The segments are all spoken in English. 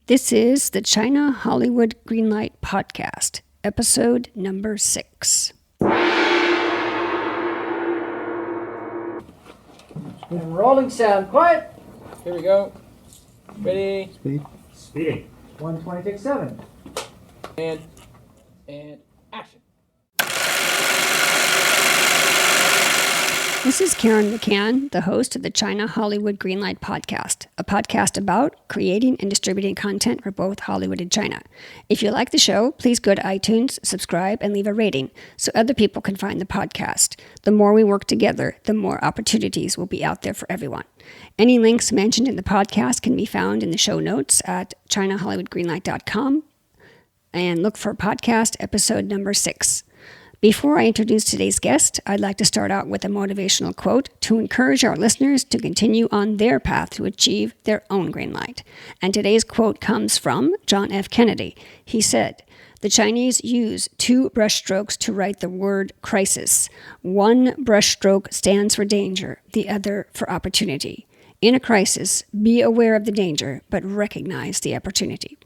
This is the China-Hollywood Greenlight podcast, episode number 6. And rolling sound, quiet. Here we go. Ready. Speeding. 120, take 7. And action. This is Karen McCann, the host of the China-Hollywood Greenlight podcast, a podcast about creating and distributing content for both Hollywood and China. If you like the show, please go to iTunes, subscribe, and leave a rating so other people can find the podcast. The more we work together, the more opportunities will be out there for everyone. Any links mentioned in the podcast can be found in the show notes at chinahollywoodgreenlight.com and look for podcast episode number 6. Before I introduce today's guest, I'd like to start out with a motivational quote to encourage our listeners to continue on their path to achieve their own green light. And today's quote comes from John F. Kennedy. He said, "The Chinese use 2 brushstrokes to write the word crisis. One brushstroke stands for danger, the other for opportunity. In a crisis, be aware of the danger, but recognize the opportunity."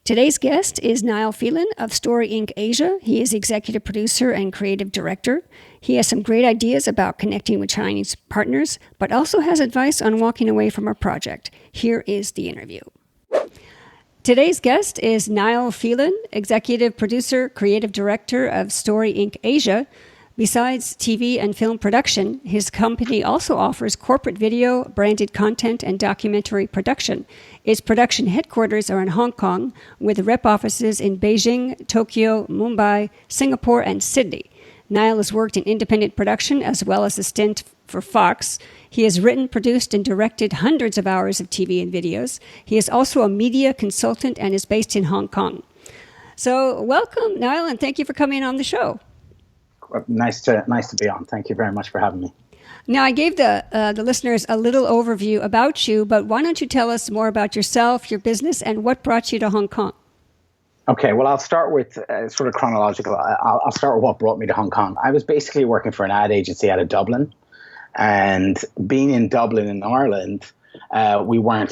Today's guest is Niall Phelan of Story Inc. Asia. He is executive producer and creative director. He has some great ideas about connecting with Chinese partners, but also has advice on walking away from a project. Here is the interview. Today's guest is Niall Phelan, executive producer, creative director of Story Inc. Asia. Besides TV and film production, his company also offers corporate video, branded content, and documentary production. Its production headquarters are in Hong Kong, with rep offices in Beijing, Tokyo, Mumbai, Singapore, and Sydney. Niall has worked in independent production as well as a stint for Fox. He has written, produced, and directed hundreds of hours of TV and videos. He is also a media consultant and is based in Hong Kong. So welcome, Niall, and thank you for coming on the show. Nice to be on. Thank you very much for having me. Now, I gave the listeners a little overview about you, but why don't you tell us more about yourself, your business, and what brought you to Hong Kong? Okay, well, I'll start with sort of chronological. I'll start with what brought me to Hong Kong. I was basically working for an ad agency out of Dublin, and being in Dublin in Ireland, we weren't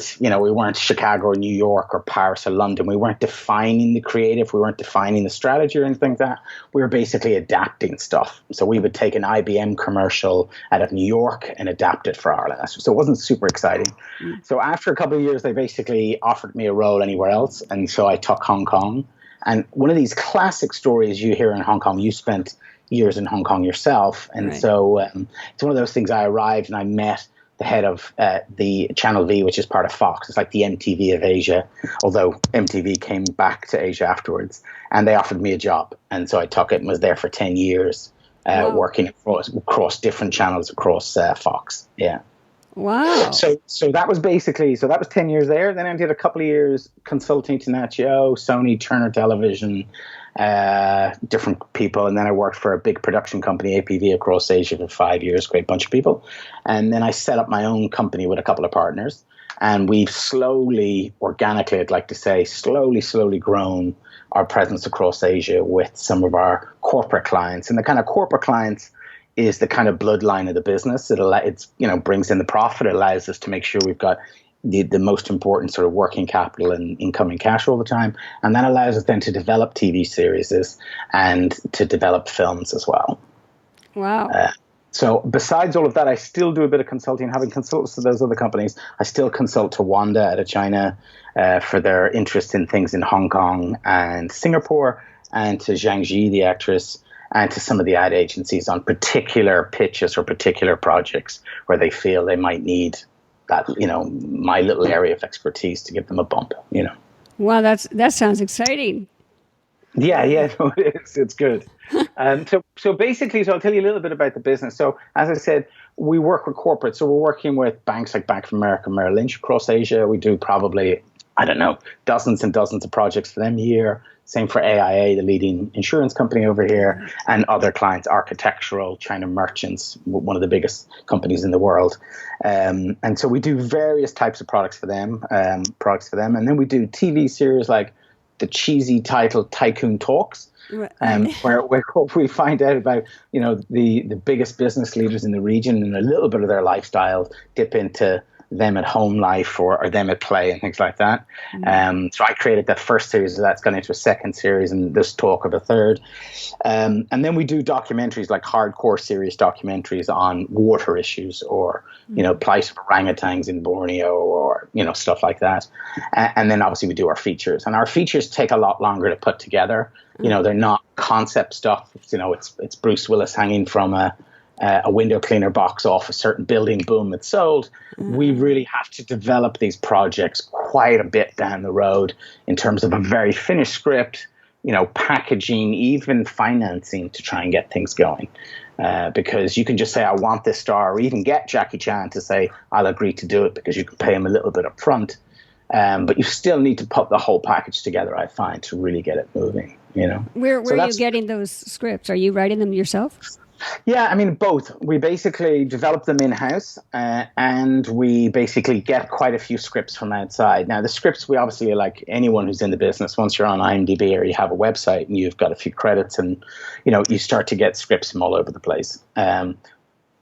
Chicago or New York or Paris or London. We weren't defining the creative. We weren't defining the strategy or anything like that. We were basically adapting stuff. So we would take an IBM commercial out of New York and adapt it for Ireland. So it wasn't super exciting. So after a couple of years, they basically offered me a role anywhere else. And so I took Hong Kong. And one of these classic stories you hear in Hong Kong, you spent years in Hong Kong yourself. And right. So it's one of those things. I arrived and I met the head of the Channel V, which is part of Fox. It's like the MTV of Asia, although MTV came back to Asia afterwards. And they offered me a job. And so I took it and was there for 10 years, working across different channels across Fox. Yeah. Wow. So that was 10 years there. Then I did a couple of years consulting to Nat Geo, Sony, Turner Television, different people. And then I worked for a big production company, APV, across Asia for 5 years, great bunch of people. And then I set up my own company with a couple of partners. And we've slowly, organically, I'd like to say, slowly grown our presence across Asia with some of our corporate clients. And the kind of corporate clients is the kind of bloodline of the business. It's brings in the profit. It allows us to make sure we've got the most important sort of working capital and incoming cash all the time. And that allows us then to develop TV series and to develop films as well. Wow. So besides all of that, I still do a bit of consulting. Having consulted to those other companies, I still consult to Wanda out of China for their interest in things in Hong Kong and Singapore, and to Zhang Ji, the actress, and to some of the ad agencies on particular pitches or particular projects where they feel they might need that, my little area of expertise to give them a bump, Wow, that sounds exciting. Yeah, no, it is. It's good. So basically, I'll tell you a little bit about the business. So as I said, we work with corporates. So we're working with banks like Bank of America, Merrill Lynch across Asia. We do probably, dozens and dozens of projects for them a year. Same for AIA, the leading insurance company over here, and other clients, architectural, China Merchants, one of the biggest companies in the world. And so we do various types of products for them. And then we do TV series like the cheesy title Tycoon Talks, where we find out about the biggest business leaders in the region and a little bit of their lifestyle, dip into them at home life or them at play and things like that. So I created that first series. That's gone into a second series, and there's talk of a third. And then we do documentaries, like hardcore serious documentaries on water issues or, plight of orangutans in Borneo or, stuff like that. And then obviously we do our features, and our features take a lot longer to put together. They're not concept stuff. It's Bruce Willis hanging from a window cleaner box off a certain building, boom, it's sold. We really have to develop these projects quite a bit down the road in terms of a very finished script, packaging, even financing to try and get things going. Because you can just say, I want this star, or even get Jackie Chan to say, I'll agree to do it, because you can pay him a little bit up front. But you still need to put the whole package together, I find, to really get it moving. Where are you getting those scripts? Are you writing them yourself? Yeah, I mean, both. We basically develop them in-house, and we basically get quite a few scripts from outside. Now, the scripts, we obviously, like anyone who's in the business, once you're on IMDb or you have a website and you've got a few credits and, you start to get scripts from all over the place.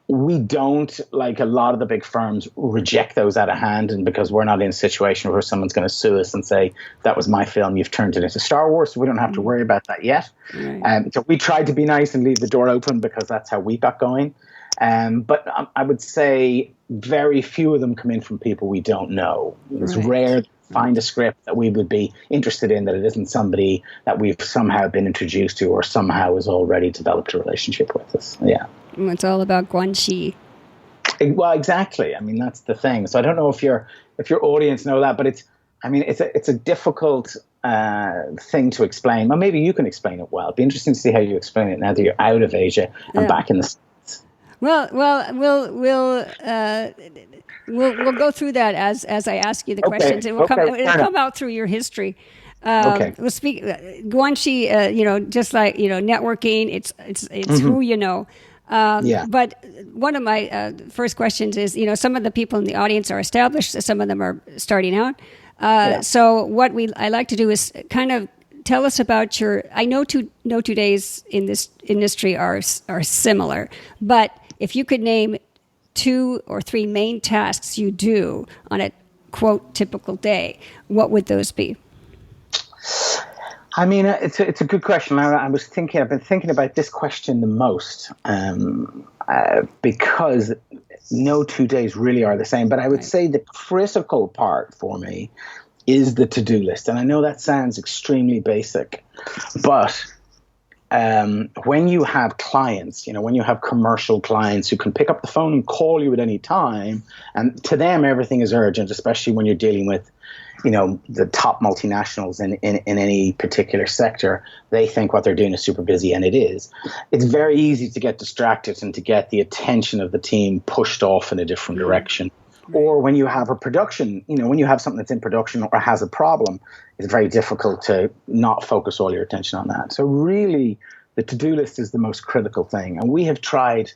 We don't, like a lot of the big firms, reject those out of hand, and because we're not in a situation where someone's going to sue us and say, that was my film, you've turned it into Star Wars, so we don't have to worry about that yet. Right. So we tried to be nice and leave the door open, because that's how we got going. But I would say very few of them come in from people we don't know. It's rare to find a script that we would be interested in that it isn't somebody that we've somehow been introduced to or somehow has already developed a relationship with us. Yeah. It's all about guanxi. Well, exactly. I mean, that's the thing. So I don't know if your audience know that, but it's a difficult thing to explain. Well, maybe you can explain it well. It'd be interesting to see how you explain it now that you're out of Asia and back in the States. Well, we'll go through that as I ask you the questions. It will come out through your history. We'll speak guanxi. Just like networking. It's who you know. But one of my first questions is, some of the people in the audience are established, some of them are starting out. So what I like to do is kind of tell us about I know two days in this industry are similar, but if you could name 2 or 3 main tasks you do on a quote typical day, what would those be? I mean, it's a good question. I've been thinking about this question the most, because no 2 days really are the same. But I would say the critical part for me is the to-do list. And I know that sounds extremely basic, but when you have clients, when you have commercial clients who can pick up the phone and call you at any time, and to them everything is urgent, especially when you're dealing with the top multinationals in any particular sector, they think what they're doing is super busy, and it is. It's very easy to get distracted and to get the attention of the team pushed off in a different direction. Or when you have a production, when you have something that's in production or has a problem, it's very difficult to not focus all your attention on that. So really, the to-do list is the most critical thing. And we have tried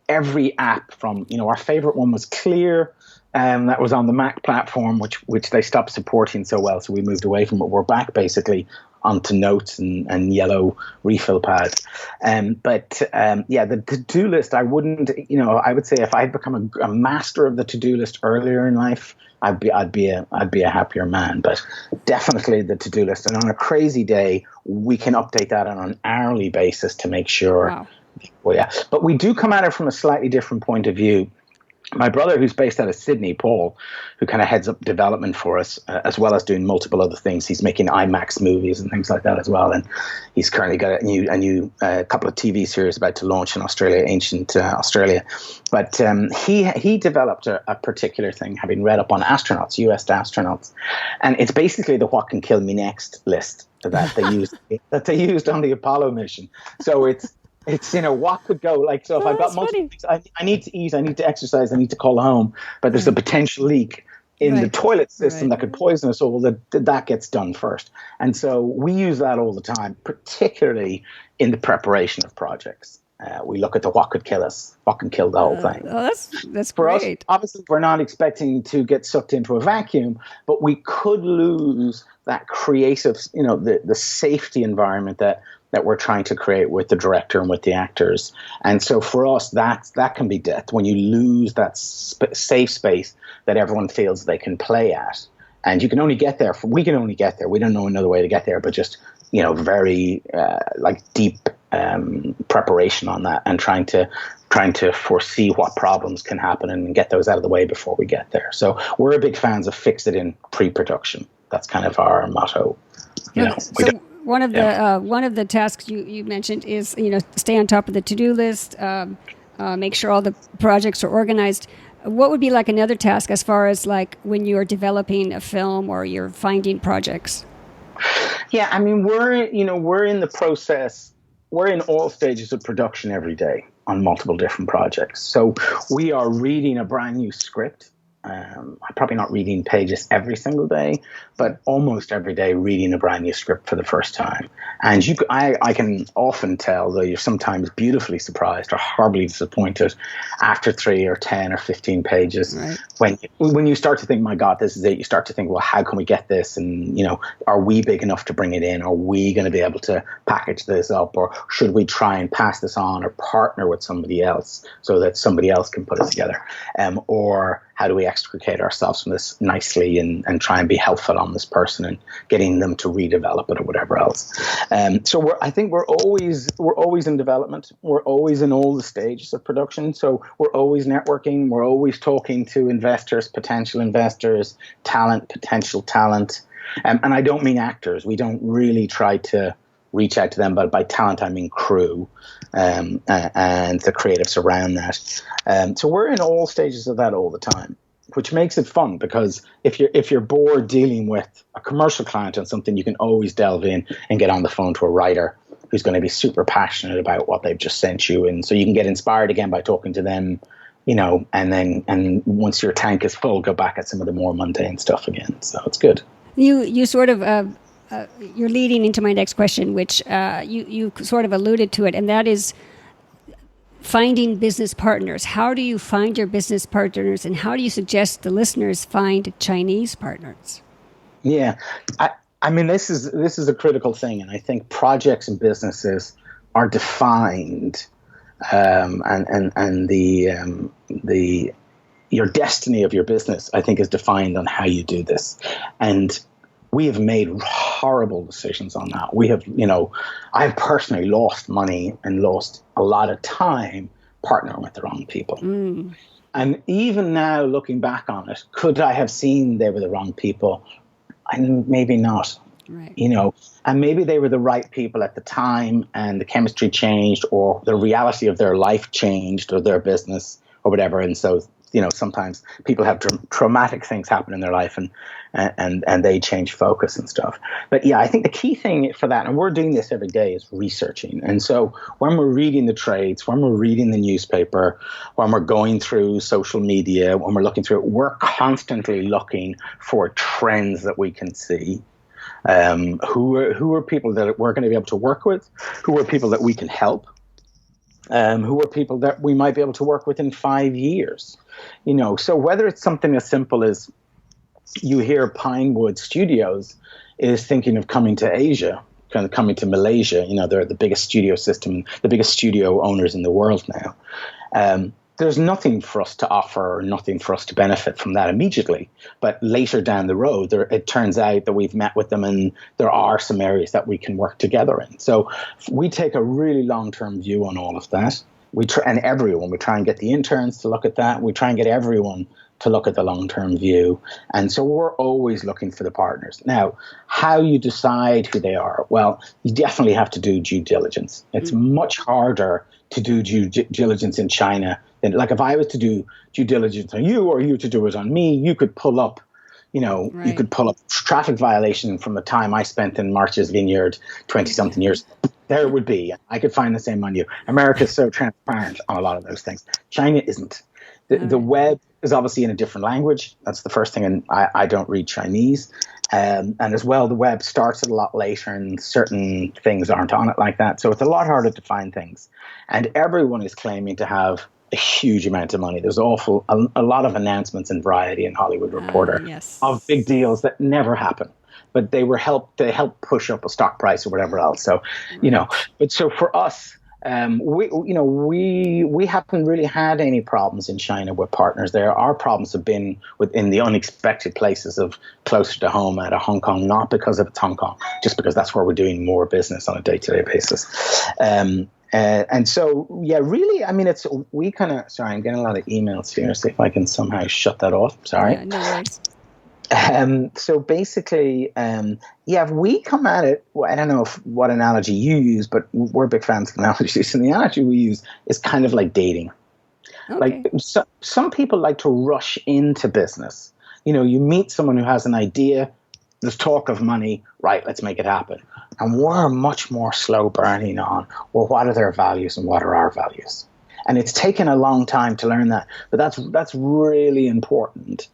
every app from, our favorite one was Clear. That was on the Mac platform, which they stopped supporting so well. So we moved away from it. We're back basically onto Notes and yellow refill pads. The to-do list, I wouldn't, I would say if I'd become a master of the to-do list earlier in life, I'd be a happier man. But definitely the to-do list. And on a crazy day, we can update that on an hourly basis to make sure. Wow. Well, yeah. But we do come at it from a slightly different point of view. My brother, who's based out of Sydney, Paul, who kind of heads up development for us, as well as doing multiple other things. He's making IMAX movies and things like that as well. And he's currently got a new couple of TV series about to launch in Australia, Ancient Australia. But he developed a particular thing, having read up on astronauts, US astronauts. And it's basically the what can kill me next list that they used on the Apollo mission. So it's what could go, like, so if I've got multiple things, I need to eat, I need to exercise, I need to call home, but there's a potential leak in the toilet system that could poison us all, that gets done first. And so we use that all the time, particularly in the preparation of projects. We look at the what could kill us, what can kill the whole thing. Oh, that's For us, great. obviously, we're not expecting to get sucked into a vacuum, but we could lose that creative, the safety environment that we're trying to create with the director and with the actors. And so for us, that can be death when you lose that safe space that everyone feels they can play at. And you can only get there. We can only get there. We don't know another way to get there, but just very deep preparation on that, and trying to foresee what problems can happen and get those out of the way before we get there. So we're big fans of fix it in pre-production. That's kind of our motto. One of the tasks you mentioned is stay on top of the to-do list, make sure all the projects are organized. What would be like another task as far as like when you're developing a film or you're finding projects? Yeah, I mean, we're in the process. We're in all stages of production every day on multiple different projects. So we are reading a brand new script. I'm probably not reading pages every single day, but almost every day reading a brand new script for the first time. And I can often tell that you're sometimes beautifully surprised or horribly disappointed after 3 or 10 or 15 pages. Right. When you start to think, my God, this is it, you start to think, well, how can we get this? And, are we big enough to bring it in? Are we going to be able to package this up? Or should we try and pass this on or partner with somebody else so that somebody else can put it together? Or how do we extricate ourselves from this nicely and try and be helpful on this person and getting them to redevelop it or whatever else. So I think we're always in development. We're always in all the stages of production. So we're always networking. We're always talking to investors, potential investors, talent, potential talent. And I don't mean actors. We don't really try to reach out to them, but by talent I mean crew and the creatives around that. So we're in all stages of that all the time, which makes it fun because if you're bored dealing with a commercial client on something, you can always delve in and get on the phone to a writer who's going to be super passionate about what they've just sent you, and so you can get inspired again by talking to them, and once your tank is full, go back at some of the more mundane stuff again. So it's good. You sort of. You're leading into my next question, which you sort of alluded to it, and that is finding business partners. How do you find your business partners, and how do you suggest the listeners find Chinese partners? Yeah, I mean, this is a critical thing, and I think projects and businesses are defined, and your destiny of your business, I think, is defined on how you do this, and we have made horrible decisions on that. We have, I've personally lost money and lost a lot of time partnering with the wrong people. Mm. And even now, looking back on it, could I have seen they were the wrong people? And maybe not. Right. And maybe they were the right people at the time and the chemistry changed or the reality of their life changed or their business or whatever. And so, sometimes people have traumatic things happen in their life and they change focus and stuff. But yeah, I think the key thing for that, and we're doing this every day, is researching. And so when we're reading the trades, when we're reading the newspaper, when we're going through social media, when we're looking through it, we're constantly looking for trends that we can see. Who are people that we're going to be able to work with? Who are people that we can help? Who are people that we might be able to work with in 5 years? So whether it's something as simple as you hear Pinewood Studios is thinking of coming to Asia, kind of coming to Malaysia. They're the biggest studio system, the biggest studio owners in the world now. There's nothing for us to offer or nothing for us to benefit from that immediately. But later down the road, it turns out that we've met with them and there are some areas that we can work together in. So we take a really long-term view on all of that. We try and get the interns to look at that. We try and get everyone to look at the long-term view. And so we're always looking for the partners. Now, how you decide who they are, well, you definitely have to do due diligence. It's much harder to do due diligence in China than, like, if I was to do due diligence on you or you to do it on me, you could pull up, right. You could pull up traffic violation from the time I spent in March's Vineyard 20-something years. There it would be. I could find the same on you. America is so transparent on a lot of those things. China isn't. The web is obviously in a different language. That's the first thing, and I don't read Chinese. And as well, the web starts a lot later and certain things aren't on it like that. So it's a lot harder to find things. And everyone is claiming to have a huge amount of money. There's a lot of announcements in Variety and Hollywood Reporter of big deals that never happen. But they help push up a stock price or whatever else. So, but so for us, we haven't really had any problems in China with partners there. Our problems have been within the unexpected places of closer to home out of Hong Kong, not because of it's Hong Kong, just because that's where we're doing more business on a day-to-day basis. And so, yeah, really, I mean, sorry, I'm getting a lot of emails here. See if I can somehow shut that off. Sorry. Yeah, no worries. So basically, if we come at it, I don't know what analogy you use, but we're big fans of analogies. And the analogy we use is kind of like dating. Okay. Like some people like to rush into business. You meet someone who has an idea, there's talk of money, right, let's make it happen. And we're much more slow burning on, well, what are their values and what are our values? And it's taken a long time to learn that. But that's really important,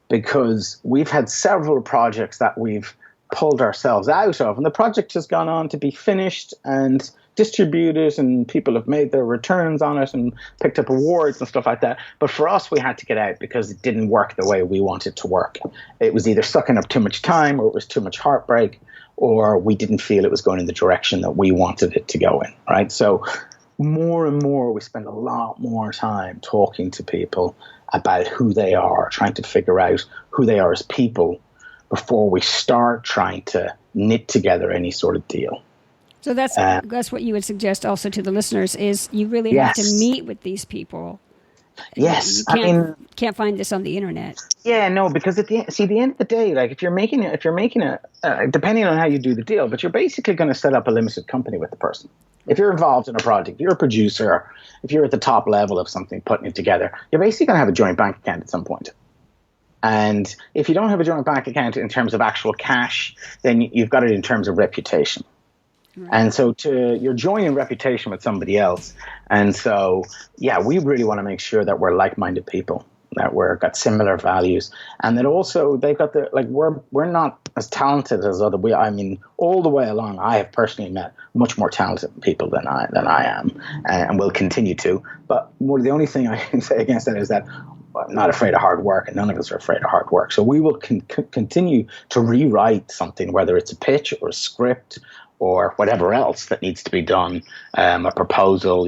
because we've had several projects that we've pulled ourselves out of, and the project has gone on to be finished and distributed, and people have made their returns on it and picked up awards and stuff like that. But for us, we had to get out because it didn't work the way we wanted it to work. It was either sucking up too much time, or it was too much heartbreak, or we didn't feel it was going in the direction that we wanted it to go in, right? So more and more, we spend a lot more time talking to people about who they are, trying to figure out who they are as people before we start trying to knit together any sort of deal. So that's what you would suggest also to the listeners, is you really have to meet with these people. Yes. You can't find this on the internet. Yeah, no, because at the end of the day, like if you're making a depending on how you do the deal, but you're basically going to set up a limited company with the person. If you're involved in a project, if you're a producer, if you're at the top level of something, putting it together, you're basically going to have a joint bank account at some point. And if you don't have a joint bank account in terms of actual cash, then you've got it in terms of reputation. Right. And so you're joining reputation with somebody else. And so, yeah, we really want to make sure that we're like-minded people, that got similar values, and that also they've got we're not as talented as all the way along, I have personally met much more talented people than I am, and will continue to. But the only thing I can say against that is that I'm not afraid of hard work, and none of us are afraid of hard work. So we will continue to rewrite something, whether it's a pitch or a script or whatever else that needs to be done, a proposal,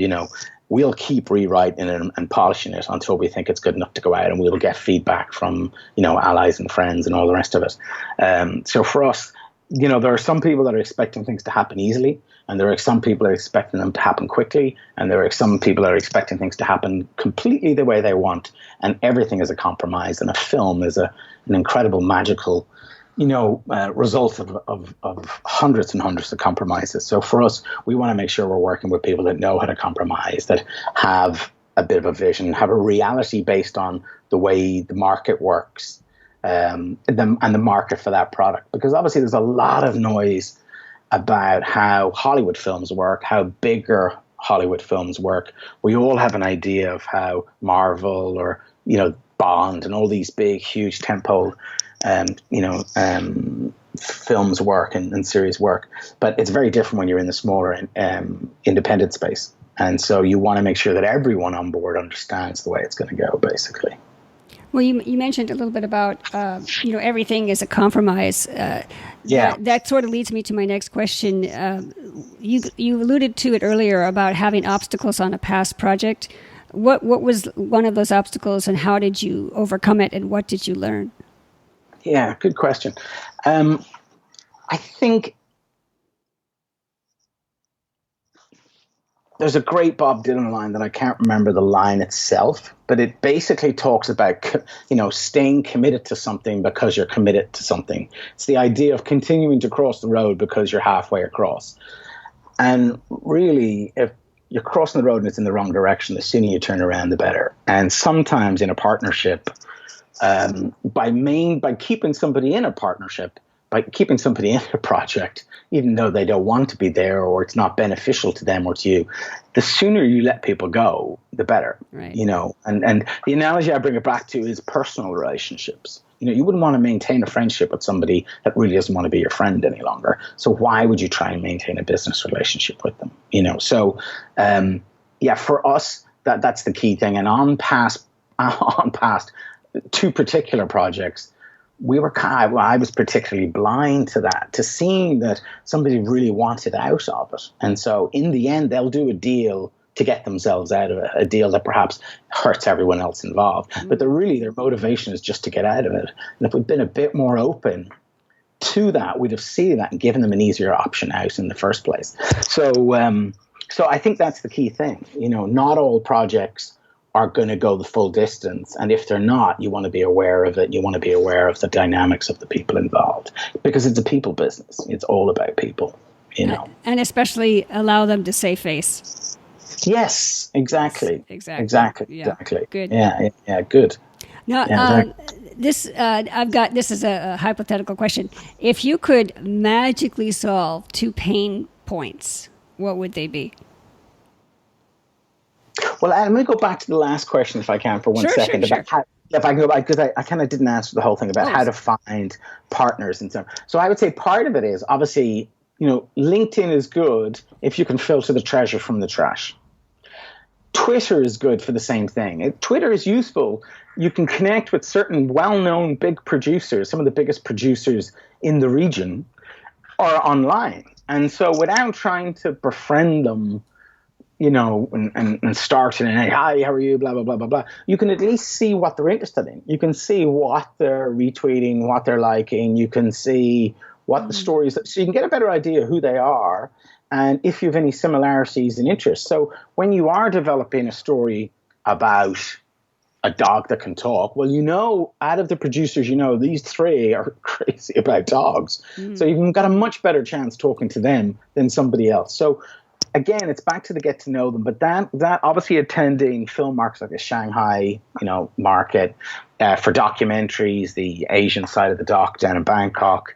we'll keep rewriting it and polishing it until we think it's good enough to go out, and we'll get feedback from, allies and friends and all the rest of it. So for us, there are some people that are expecting things to happen easily, and there are some people that are expecting them to happen quickly, and there are some people that are expecting things to happen completely the way they want, and everything is a compromise, and a film is an incredible, magical result of hundreds and hundreds of compromises. So for us, we want to make sure we're working with people that know how to compromise, that have a bit of a vision, have a reality based on the way the market works, and the market for that product. Because obviously there's a lot of noise about how Hollywood films work, how bigger Hollywood films work. We all have an idea of how Marvel or, Bond and all these big, huge tentpole films work and series work, but it's very different when you're in the smaller independent space. And so you want to make sure that everyone on board understands the way it's going to go, basically. Well, you mentioned a little bit about, everything is a compromise. That sort of leads me to my next question. You alluded to it earlier about having obstacles on a past project. What was one of those obstacles, and how did you overcome it, and what did you learn? Yeah, good question. I think there's a great Bob Dylan line that I can't remember the line itself, but it basically talks about, staying committed to something because you're committed to something. It's the idea of continuing to cross the road because you're halfway across. And really, if you're crossing the road and it's in the wrong direction, the sooner you turn around, the better. And sometimes in a partnership, by keeping somebody in a partnership, by keeping somebody in a project, even though they don't want to be there or it's not beneficial to them or to you, the sooner you let people go, the better. Right. And the analogy I bring it back to is personal relationships. You wouldn't want to maintain a friendship with somebody that really doesn't want to be your friend any longer. So why would you try and maintain a business relationship with them? So for us, that's the key thing. And on past two particular projects, I was particularly blind to that, to seeing that somebody really wanted out of it. And so in the end, they'll do a deal to get themselves out of it, a deal that perhaps hurts everyone else involved. But their motivation is just to get out of it. And if we'd been a bit more open to that, we'd have seen that and given them an easier option out in the first place. So I think that's the key thing. Not all projects are going to go the full distance. And if they're not, you want to be aware of it. You want to be aware of the dynamics of the people involved, because it's a people business. It's all about people, And especially allow them to save face. Yes, exactly. Exactly. Exactly. Good. Yeah, good. Now, exactly. This is a hypothetical question. If you could magically solve 2 pain points, what would they be? Well, let me go back to the last question, if I can, for one second. Sure. If I can go back, because I kind of didn't answer the whole thing about how to find partners and so on. So I would say part of it is, obviously, LinkedIn is good if you can filter the treasure from the trash. Twitter is good for the same thing. Twitter is useful. You can connect with certain well-known big producers, some of the biggest producers in the region, or online. And so without trying to befriend them, and start in, hey, hi, how are you, blah, blah, blah, blah, blah. You can at least see what they're interested in. You can see what they're retweeting, what they're liking. You can see what the stories, so you can get a better idea who they are and if you have any similarities and interests. So when you are developing a story about a dog that can talk, well, out of the producers, these 3 are crazy about dogs. So you've got a much better chance talking to them than somebody else. So again, it's back to the get to know them, but that obviously attending film markets like the Shanghai, market for documentaries, the Asian side of the dock down in Bangkok,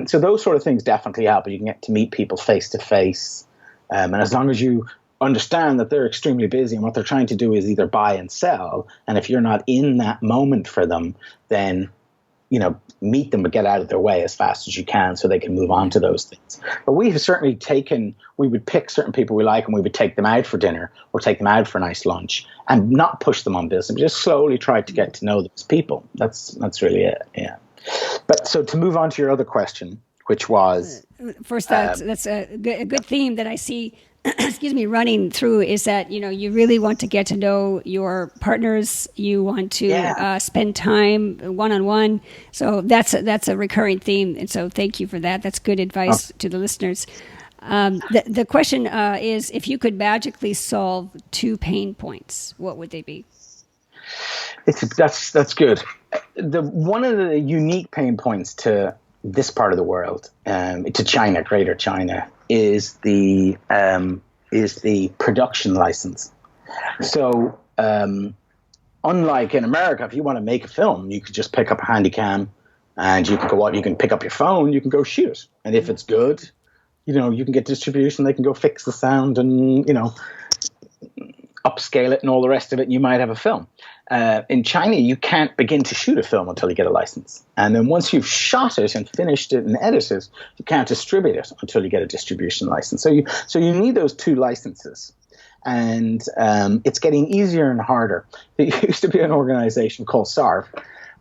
so those sort of things definitely help. You can get to meet people face to face, and as long as you understand that they're extremely busy and what they're trying to do is either buy and sell, and if you're not in that moment for them, then meet them but get out of their way as fast as you can so they can move on to those things. But we have certainly we would pick certain people we like and we would take them out for dinner or take them out for a nice lunch and not push them on business, just slowly try to get to know them as people. That's really it, yeah. But so to move on to your other question, which was... First, that's a good theme that I see running through is that, you really want to get to know your partners. You want to spend time one-on-one. So that's a recurring theme. And so thank you for that. That's good advice to the listeners. The question is, if you could magically solve 2 pain points, what would they be? That's good. One of the unique pain points to this part of the world, to China, Greater China, is the production license. So unlike in America, if you want to make a film, you could just pick up a handy cam and you can go out, you can pick up your phone, you can go shoot it. And if it's good, you can get distribution, they can go fix the sound and, upscale it and all the rest of it, and you might have a film. In China, you can't begin to shoot a film until you get a license. And then once you've shot it and finished it and edited it, you can't distribute it until you get a distribution license. So you need those 2 licenses. And it's getting easier and harder. There used to be an organization called SARF,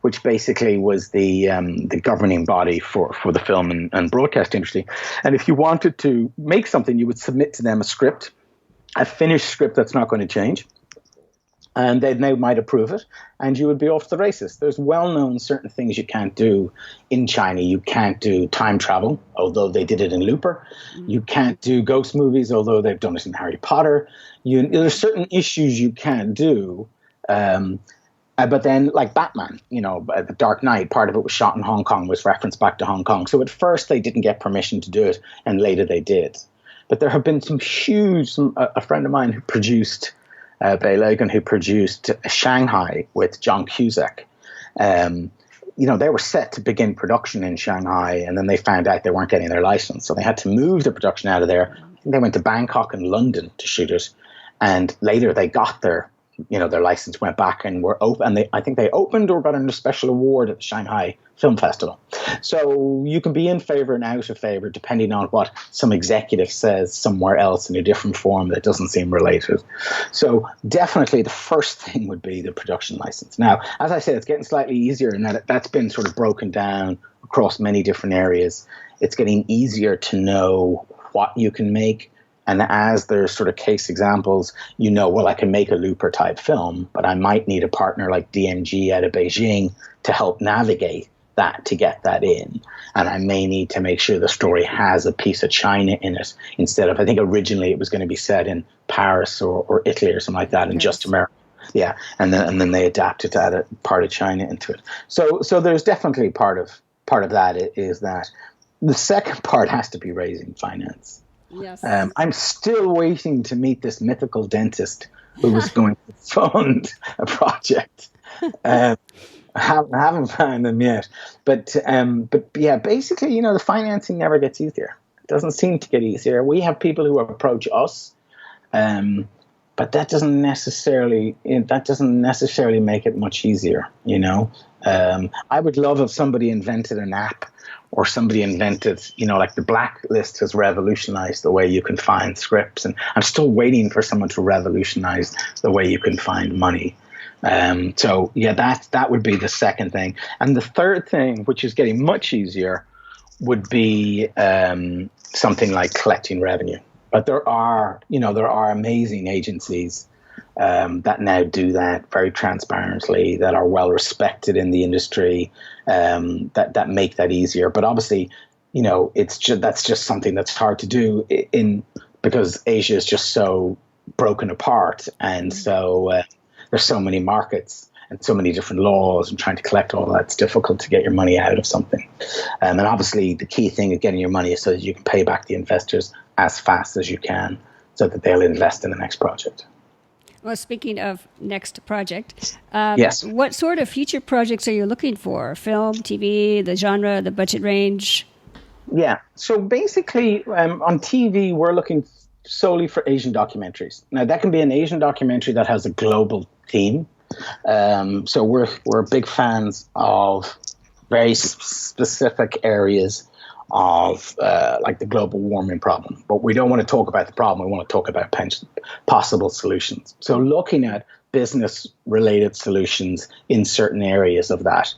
which basically was the governing body for the film and broadcast industry. And if you wanted to make something, you would submit to them a script, a finished script that's not going to change. And they might approve it, and you would be off to the races. There's well-known certain things you can't do in China. You can't do time travel, although they did it in Looper. You can't do ghost movies, although they've done it in Harry Potter. There's certain issues you can't do. But then, like Batman, The Dark Knight, part of it was shot in Hong Kong, was referenced back to Hong Kong. So at first they didn't get permission to do it, and later they did. But there have been a friend of mine who produced... Bay Logan, who produced Shanghai with John Cusack. They were set to begin production in Shanghai, and then they found out they weren't getting their license. So they had to move the production out of there. They went to Bangkok and London to shoot it. And later they got their their license went back and were open. And I think they opened or got a special award at the Shanghai Film Festival. So you can be in favor and out of favor depending on what some executive says somewhere else in a different form that doesn't seem related. So definitely the first thing would be the production license. Now, as I said, it's getting slightly easier in that that's been sort of broken down across many different areas. It's getting easier to know what you can make. And as there's sort of case examples, well, I can make a Looper type film, but I might need a partner like DMG out of Beijing to help navigate that, to get that in. And I may need to make sure the story has a piece of China in it instead of, I think originally it was going to be set in Paris or Italy or something like that, and just America. Yeah. And then they adapted to add a part of China into it. So there's definitely part of that is that the second part has to be raising finance. Yes. I'm still waiting to meet this mythical dentist who was going to fund a project. I haven't found them yet. But yeah, basically, the financing never gets easier. It doesn't seem to get easier. We have people who approach us, but that doesn't necessarily make it much easier. I would love if somebody invented an app. Or somebody invented, like the blacklist has revolutionized the way you can find scripts. And I'm still waiting for someone to revolutionize the way you can find money. So, yeah, that would be the second thing. And the third thing, which is getting much easier, would be something like collecting revenue. But there are amazing agencies that now do that very transparently, that are well respected in the industry, that make that easier. But obviously, that's just something that's hard to do because Asia is just so broken apart, and so there's so many markets and so many different laws, and trying to collect all that, it's difficult to get your money out of something. And obviously, the key thing of getting your money is so that you can pay back the investors as fast as you can, so that they'll invest in the next project. Well, speaking of next project, yes. What sort of future projects are you looking for? Film, TV, the genre, the budget range? Yeah. So basically, on TV, we're looking solely for Asian documentaries. Now, that can be an Asian documentary that has a global theme. So we're big fans of very specific areas of like the global warming problem. But we don't want to talk about the problem. We want to talk about possible solutions. So looking at business-related solutions in certain areas of that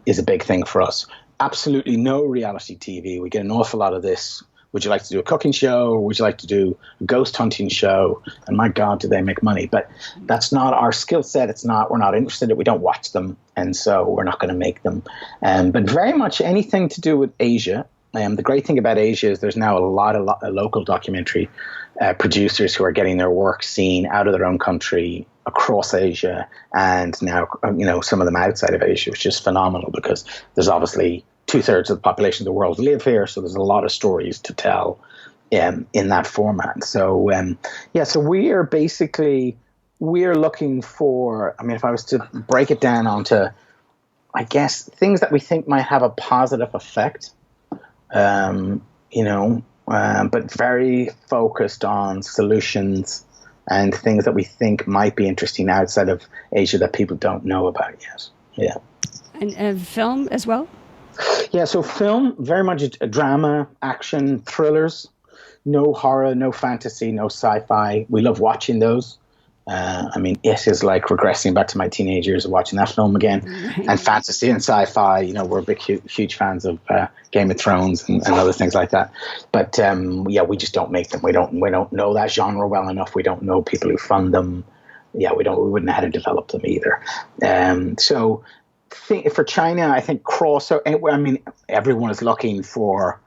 is a big thing for us. Absolutely no reality TV. We get an awful lot of this. Would you like to do a cooking show? Or would you like to do a ghost hunting show? And my God, do they make money? But that's not our skill set. We're not interested in it. We don't watch them. And so we're not going to make them. But very much anything to do with Asia. The great thing about Asia is there's now a lot of local documentary producers who are getting their work seen out of their own country across Asia, and now some of them outside of Asia, which is phenomenal because there's obviously 2/3 of the population of the world live here, so there's a lot of stories to tell in that format. So so we're looking for, if I was to break it down onto, I guess, things that we think might have a positive effect, but very focused on solutions and things that we think might be interesting outside of Asia that people don't know about yet. Yeah. And film as well? Yeah, so film, very much a drama, action, thrillers, no horror, no fantasy, no sci-fi. We love watching those. It is like regressing back to my teenage years of watching that film again. Right. And fantasy and sci-fi, we're big, huge fans of Game of Thrones and other things like that. But we just don't make them. We don't know that genre well enough. We don't know people who fund them. We wouldn't know how to develop them either. For China, I think crossover. Everyone is looking for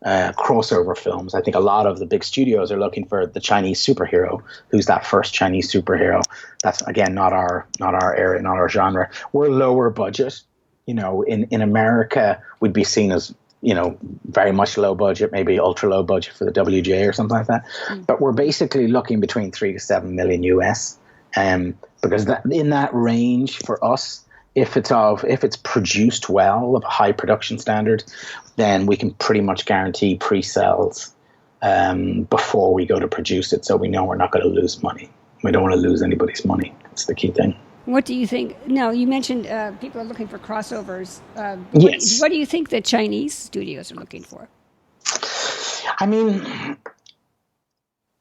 crossover films. I think a lot of the big studios are looking for the Chinese superhero. Who's that first Chinese superhero? That's again not our area, not our genre. We're lower budget. In America, we'd be seen as very much low budget, maybe ultra low budget for the WGA or something like that. But we're basically looking between 3 to 7 million US, because in that range for us. If it's produced well, of a high production standard, then we can pretty much guarantee pre-sales before we go to produce it, so we know we're not going to lose money. We don't want to lose anybody's money. That's the key thing. What do you think? No, you mentioned people are looking for crossovers. Yes. What do you think the Chinese studios are looking for? I mean,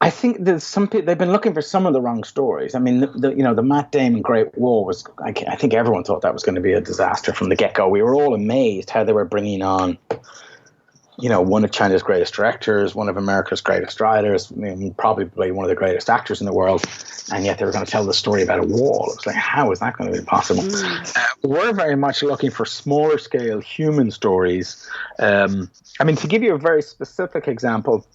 I think there's some people, they've been looking for some of the wrong stories. I mean, the Matt Damon Great Wall was, I think everyone thought that was going to be a disaster from the get-go. We were all amazed how they were bringing on, one of China's greatest directors, one of America's greatest writers, probably one of the greatest actors in the world, and yet they were going to tell the story about a wall. It was like, how is that going to be possible? We're very much looking for smaller scale human stories. To give you a very specific example,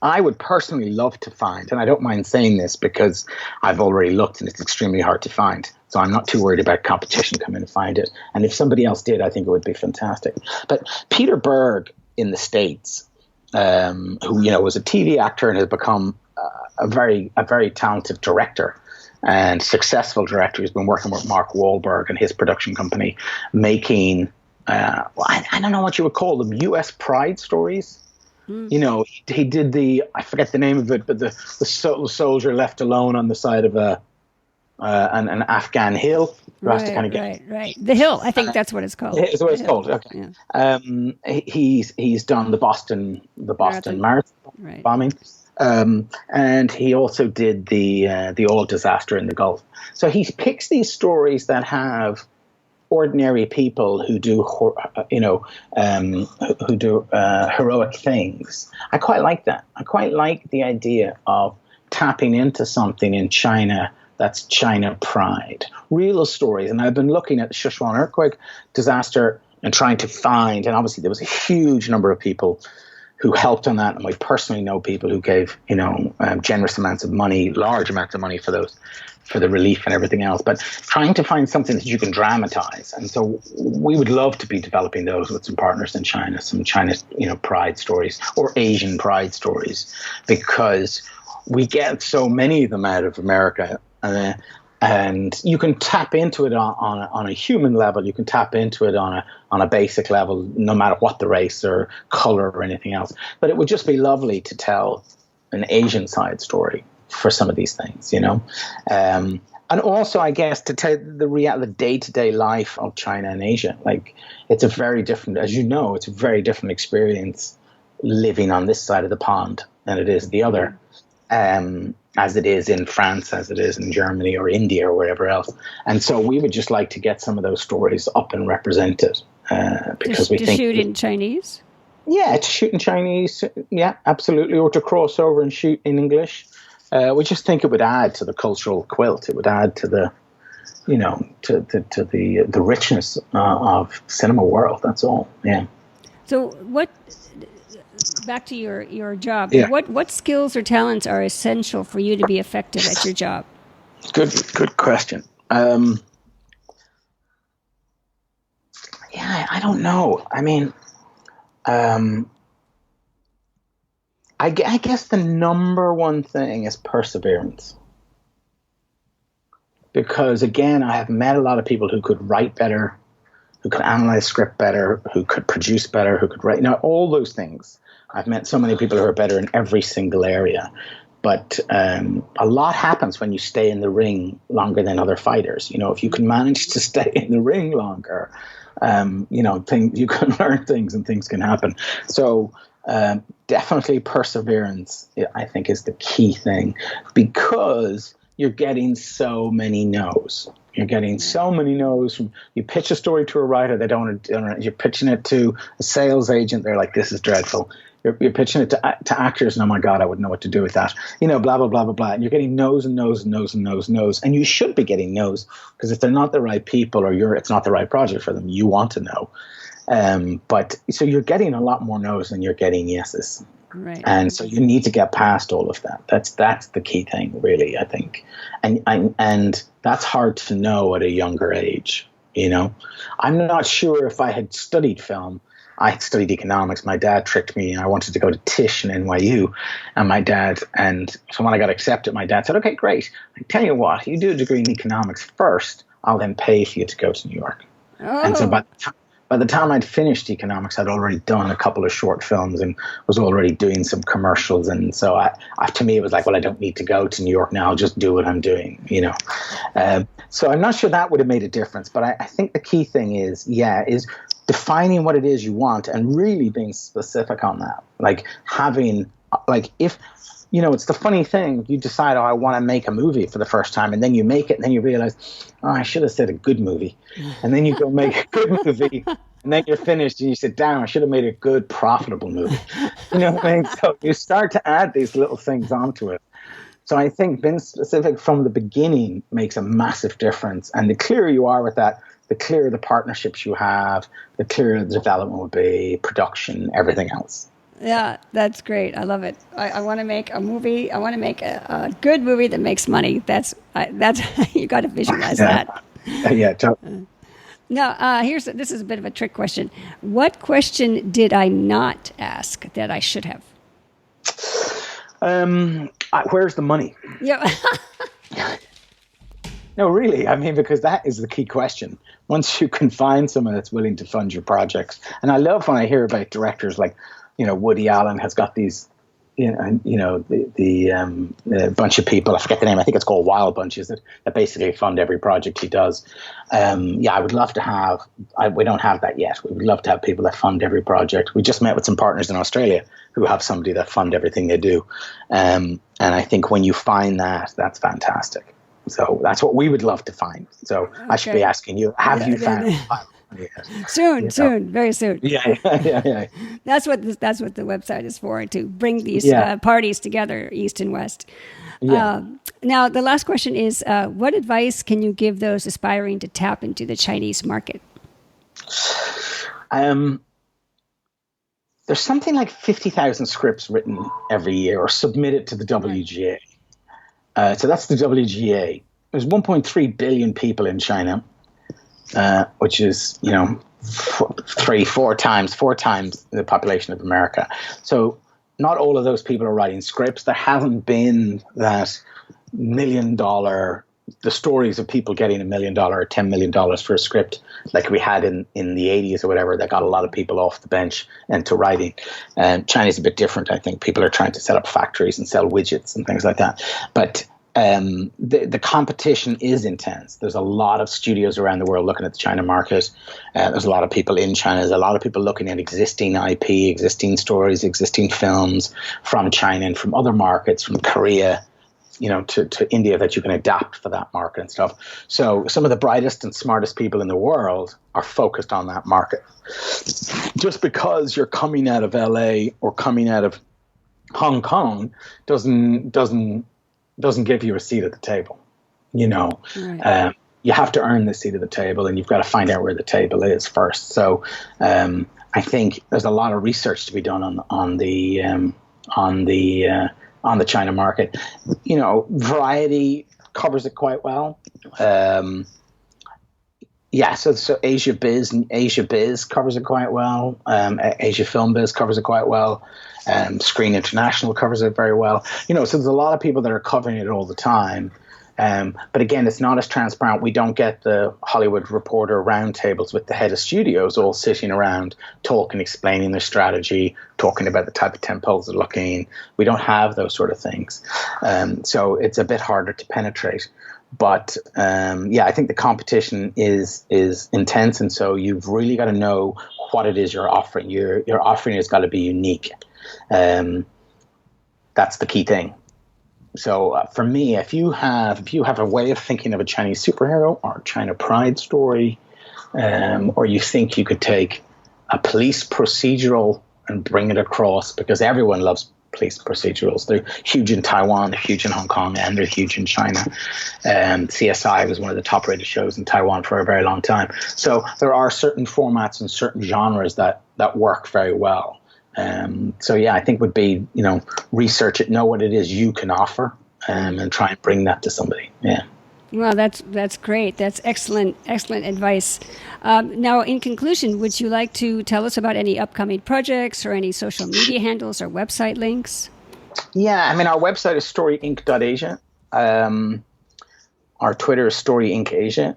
I would personally love to find, and I don't mind saying this because I've already looked and it's extremely hard to find. So I'm not too worried about competition coming to find it. And if somebody else did, I think it would be fantastic. But Peter Berg in the States, who was a TV actor and has become a very talented director and successful director. He's been working with Mark Wahlberg and his production company, making I don't know what you would call them, U.S. pride stories. He did I forget the name of it, but the soldier left alone on the side of an Afghan hill. Right. The Hill. I think that's what it's called. It's what it's called. Okay. Yeah. He's done the Boston Marathon bombing, and he also did the oil disaster in the Gulf. So he picks these stories that have ordinary people who do heroic things. I quite like that. I quite like the idea of tapping into something in China that's China pride, real stories. And I've been looking at the Sichuan earthquake disaster and trying to find, and obviously there was a huge number of people who helped on that, and I personally know people who gave generous amounts of money, large amounts of money for the relief and everything else, but trying to find something that you can dramatize. And so we would love to be developing those with some partners in China, some China, pride stories or Asian pride stories, because we get so many of them out of America. And you can tap into it on a human level. You can tap into it on a basic level, no matter what the race or color or anything else. But it would just be lovely to tell an Asian side story for some of these things, and also, I guess, to tell the day-to-day life of China and Asia. Like, it's a very different, as you know, it's a very different experience living on this side of the pond than it is the other, as it is in France, as it is in Germany or India or wherever else. And so we would just like to get some of those stories up and represented, because we think... To shoot in Chinese? Yeah, to shoot in Chinese, yeah, absolutely, or to cross over and shoot in English. We just think it would add to the cultural quilt. It would add to the, to the richness of cinema world. That's all. Yeah. So back to your job. Yeah. What skills or talents are essential for you to be effective at your job? Good question. I don't know. I mean, I guess the number one thing is perseverance. Because, again, I have met a lot of people who could write better, who could analyze script better, who could produce better, who could write, all those things. I've met so many people who are better in every single area. But a lot happens when you stay in the ring longer than other fighters. If you can manage to stay in the ring longer, you can learn things and things can happen. So definitely perseverance, I think, is the key thing, because you're getting so many no's. You're getting so many no's. You pitch a story to a writer, they don't want to. You're pitching it to a sales agent, they're like, "This is dreadful." You're pitching it to actors, and oh my God, I wouldn't know what to do with that. Blah blah blah blah blah. And you're getting no's and no's and no's and no's and no's, and you should be getting no's, because if they're not the right people or it's not the right project for them, you want to know. But so you're getting a lot more no's than you're getting yeses. Right. And so you need to get past all of that. That's the key thing, really, I think. And that's hard to know at a younger age, I'm not sure if I had studied film. I had studied economics. My dad tricked me. I wanted to go to Tisch and NYU. And so when I got accepted, my dad said, "Okay, great. I tell you what, you do a degree in economics first. I'll then pay for you to go to New York." Oh. And so by the time I'd finished economics, I'd already done a couple of short films and was already doing some commercials. And so to me, it was like, well, I don't need to go to New York now. I'll just do what I'm doing, you know. So I'm not sure that would have made a difference. But I think the key thing is defining what it is you want and really being specific on that. Like having, like if, you know, it's the funny thing. You decide, I want to make a movie for the first time, and then you make it, and then you realize, I should have said a good movie. And then you go make a good movie, and then you're finished, and you say, damn, I should have made a good, profitable movie. You know what I mean? So you start to add these little things onto it. So I think being specific from the beginning makes a massive difference. And the clearer you are with that, the clearer the partnerships you have, the clearer the development will be, production, everything else. Yeah, that's great. I love it. I want to make a movie. I want to make a good movie that makes money. That's you got to visualize that. Yeah, totally. Now, this is a bit of a trick question. What question did I not ask that I should have? Where's the money? Yeah. No, really. I mean, because that is the key question. Once you can find someone that's willing to fund your projects, and I love when I hear about directors like, you know, Woody Allen has got these, the bunch of people, I forget the name, I think it's called Wild Bunches, that basically fund every project he does. I would love to have, we don't have that yet. We would love to have people that fund every project. We just met with some partners in Australia who have somebody that fund everything they do. And I think when you find that, that's fantastic. So that's what we would love to find. So okay. I should be asking you, have you found Soon, very soon. Yeah. That's what the website is for, to bring these parties together, East and West. Yeah. Now, the last question is, what advice can you give those aspiring to tap into the Chinese market? There's something like 50,000 scripts written every year or submitted to the WGA. So that's the WGA. There's 1.3 billion people in China. Which is, four times the population of America. So not all of those people are writing scripts. There hasn't been that $1 million, the stories of people getting $1 million or $10 million for a script like we had in the 80s or whatever, that got a lot of people off the bench into writing. And China's a bit different, I think. People are trying to set up factories and sell widgets and things like that. But the competition is intense. There's a lot of studios around the world looking at the China market. There's a lot of people in China. There's a lot of people looking at existing IP, existing stories, existing films from China and from other markets, from Korea, to India, that you can adapt for that market and stuff. So some of the brightest and smartest people in the world are focused on that market. Just because you're coming out of LA or coming out of Hong Kong doesn't give you a seat at the table, Right. You have to earn the seat at the table, and you've got to find out where the table is first. So I think there's a lot of research to be done on the China market. Variety covers it quite well. So Asia Biz covers it quite well. Asia Film Biz covers it quite well. Screen International covers it very well. So there's a lot of people that are covering it all the time. But again, it's not as transparent. We don't get the Hollywood Reporter roundtables with the head of studios all sitting around talking, explaining their strategy, talking about the type of tentpoles they're looking. We don't have those sort of things. So it's a bit harder to penetrate. But I think the competition is intense, and so you've really got to know what it is you're offering. Your offering has got to be unique. That's the key thing. So for me, if you have a way of thinking of a Chinese superhero or China Pride story, or you think you could take a police procedural and bring it across, because everyone loves police procedurals. They're huge in Taiwan, they're huge in Hong Kong, and they're huge in China. CSI was one of the top-rated shows in Taiwan for a very long time. So there are certain formats and certain genres that work very well. I think would be, research it, know what it is you can offer, and try and bring that to somebody. Yeah. Well, that's great. That's excellent advice. Now, in conclusion, would you like to tell us about any upcoming projects or any social media handles or website links? Yeah, our website is storyinc.asia. Our Twitter is storyincasia.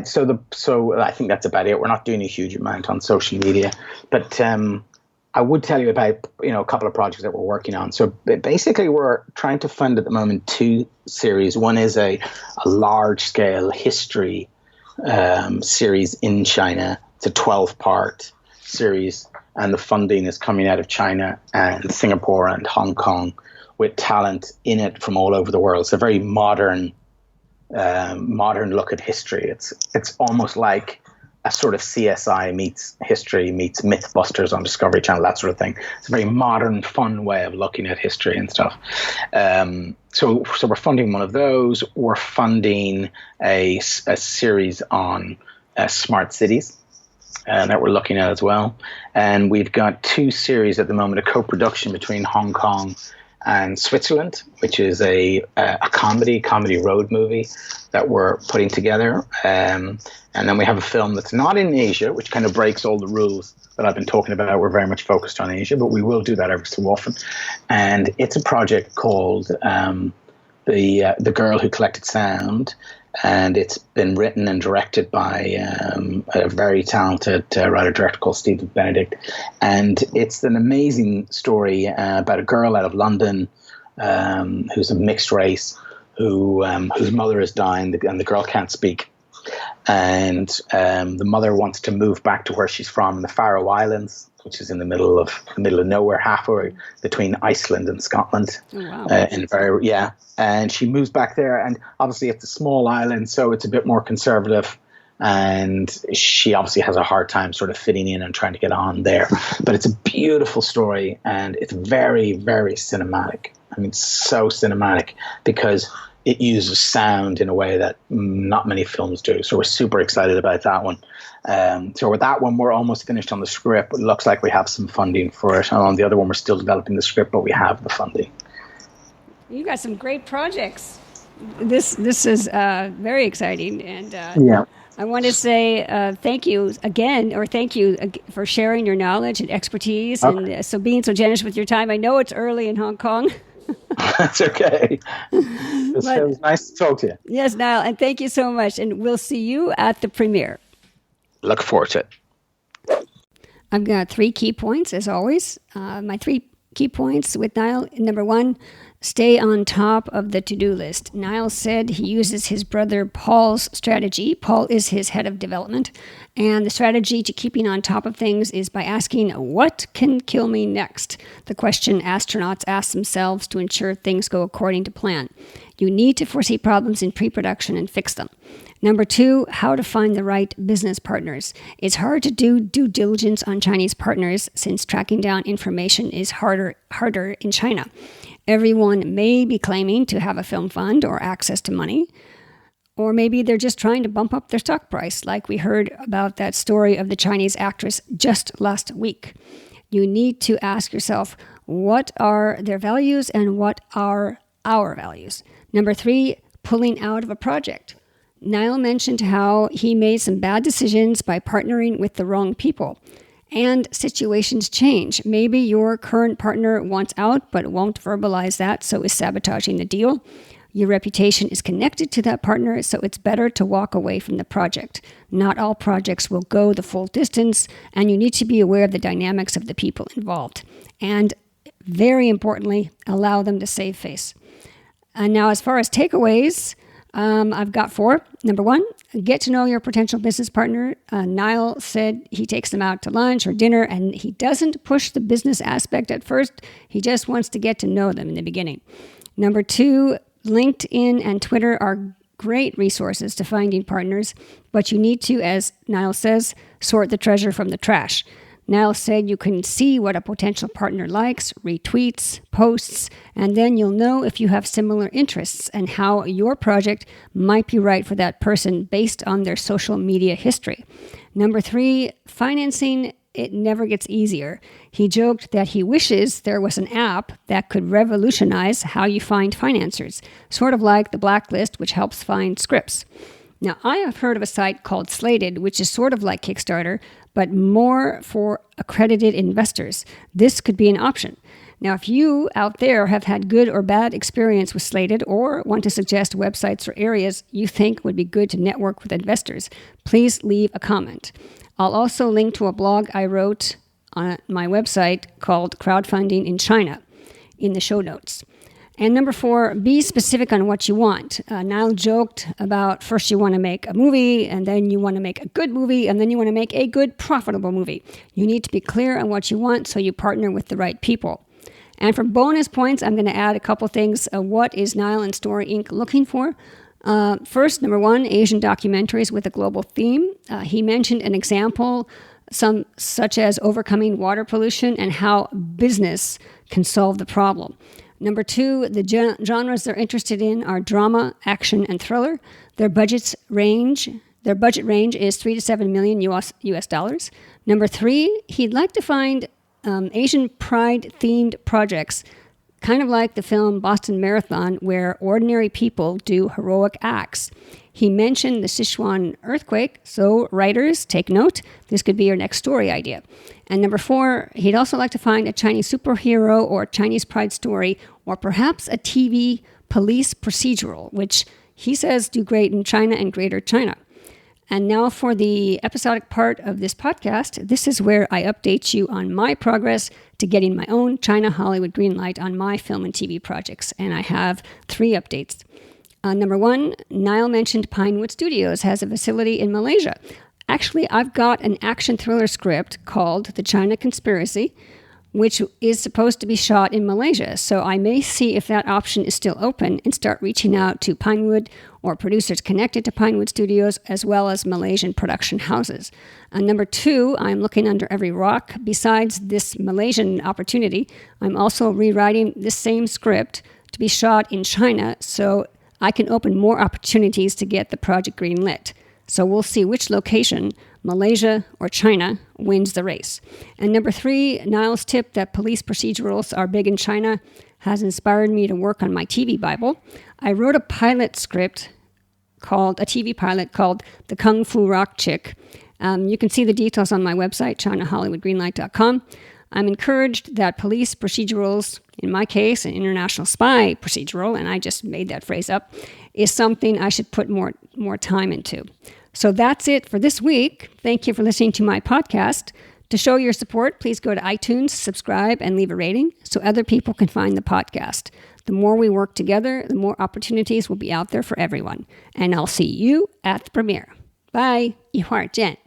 So I think that's about it. We're not doing a huge amount on social media, but I would tell you about a couple of projects that we're working on. So basically, we're trying to fund at the moment 2 series. One is a large scale history series in China. It's a 12-part series, and the funding is coming out of China and Singapore and Hong Kong, with talent in it from all over the world. It's a very modern look at history. It's almost like a sort of CSI meets history meets Mythbusters on Discovery Channel, that sort of thing. It's a very modern, fun way of looking at history and stuff. So we're funding one of those. We're funding a series on smart cities that we're looking at as well. And we've got 2 series at the moment, a co-production between Hong Kong and Switzerland, which is a comedy road movie that we're putting together. And then we have a film that's not in Asia, which kind of breaks all the rules that I've been talking about. We're very much focused on Asia, but we will do that every so often. And it's a project called The Girl Who Collected Sound. And it's been written and directed by a very talented writer-director called Stephen Benedict. And it's an amazing story about a girl out of London who's a mixed race, whose mother is dying, and the girl can't speak. And the mother wants to move back to where she's from, the Faroe Islands, which is in the middle of nowhere, halfway between Iceland and Scotland. Oh, wow. And she moves back there, and obviously it's a small island, so it's a bit more conservative, and she obviously has a hard time sort of fitting in and trying to get on there. But it's a beautiful story, and it's very, very cinematic. I mean, so cinematic because it uses sound in a way that not many films do. So we're super excited about that one. So with that one, we're almost finished on the script. It looks like we have some funding for it. And on the other one, we're still developing the script, but we have the funding. You got some great projects. This is very exciting, and I want to say thank you again, or thank you for sharing your knowledge and expertise, and so being so generous with your time. I know it's early in Hong Kong. That's okay. It was nice to talk to you. Yes, Niall, and thank you so much. And we'll see you at the premiere. Look forward to it. I've got 3 key points, as always. My 3 key points with Niall. Number 1, stay on top of the to-do list. Niall said he uses his brother Paul's strategy. Paul is his head of development. And the strategy to keeping on top of things is by asking, what can kill me next? The question astronauts ask themselves to ensure things go according to plan. You need to foresee problems in pre-production and fix them. Number 2, how to find the right business partners. It's hard to do due diligence on Chinese partners since tracking down information is harder in China. Everyone may be claiming to have a film fund or access to money, or maybe they're just trying to bump up their stock price, like we heard about that story of the Chinese actress just last week. You need to ask yourself, what are their values and what are our values? Number 3, pulling out of a project. Niall mentioned how he made some bad decisions by partnering with the wrong people. And situations change. Maybe your current partner wants out but won't verbalize that, so is sabotaging the deal. Your reputation is connected to that partner, so it's better to walk away from the project. Not all projects will go the full distance, and you need to be aware of the dynamics of the people involved. And very importantly, allow them to save face. And now, as far as takeaways, I've got 4. Number 1, get to know your potential business partner. Niall said he takes them out to lunch or dinner, and he doesn't push the business aspect at first. He just wants to get to know them in the beginning. Number 2, LinkedIn and Twitter are great resources to finding partners, but you need to, as Niall says, sort the treasure from the trash. Niall said you can see what a potential partner likes, retweets, posts, and then you'll know if you have similar interests and how your project might be right for that person based on their social media history. Number 3, financing. It never gets easier. He joked that he wishes there was an app that could revolutionize how you find financiers, sort of like the Blacklist, which helps find scripts. Now, I have heard of a site called Slated, which is sort of like Kickstarter, but more for accredited investors. This could be an option. Now, if you out there have had good or bad experience with Slated or want to suggest websites or areas you think would be good to network with investors, please leave a comment. I'll also link to a blog I wrote on my website called Crowdfunding in China in the show notes. And number 4, be specific on what you want. Niall joked about first you want to make a movie, and then you want to make a good movie, and then you want to make a good, profitable movie. You need to be clear on what you want so you partner with the right people. And for bonus points, I'm going to add a couple things. What is Niall and Story Inc. looking for? First, number 1, Asian documentaries with a global theme. He mentioned an example, such as overcoming water pollution and how business can solve the problem. Number 2, the genres they're interested in are drama, action, and thriller. Their budget range is 3 to 7 million US dollars. Number 3, he'd like to find Asian pride-themed projects, kind of like the film Boston Marathon, where ordinary people do heroic acts. He mentioned the Sichuan earthquake, so writers, take note. This could be your next story idea. And number 4, he'd also like to find a Chinese superhero or Chinese pride story, or perhaps a TV police procedural, which he says do great in China and Greater China. And now for the episodic part of this podcast, this is where I update you on my progress to getting my own China-Hollywood Greenlight on my film and TV projects. And I have 3 updates. Number 1, Niall mentioned Pinewood Studios has a facility in Malaysia. Actually, I've got an action thriller script called The China Conspiracy, which is supposed to be shot in Malaysia. So I may see if that option is still open and start reaching out to Pinewood or producers connected to Pinewood Studios, as well as Malaysian production houses. Number 2, I'm looking under every rock. Besides this Malaysian opportunity, I'm also rewriting this same script to be shot in China, so I can open more opportunities to get the project greenlit. So we'll see which location, Malaysia or China, wins the race. And number 3, Niall's tip that police procedurals are big in China has inspired me to work on my TV Bible. I wrote a pilot script called, a TV pilot called The Kung Fu Rock Chick. You can see the details on my website, China-Hollywood Greenlight.com. I'm encouraged that police procedurals, in my case, an international spy procedural, and I just made that phrase up, is something I should put more time into. So that's it for this week. Thank you for listening to my podcast. To show your support, please go to iTunes, subscribe, and leave a rating so other people can find the podcast. The more we work together, the more opportunities will be out there for everyone. And I'll see you at the premiere. Bye. 一会儿见.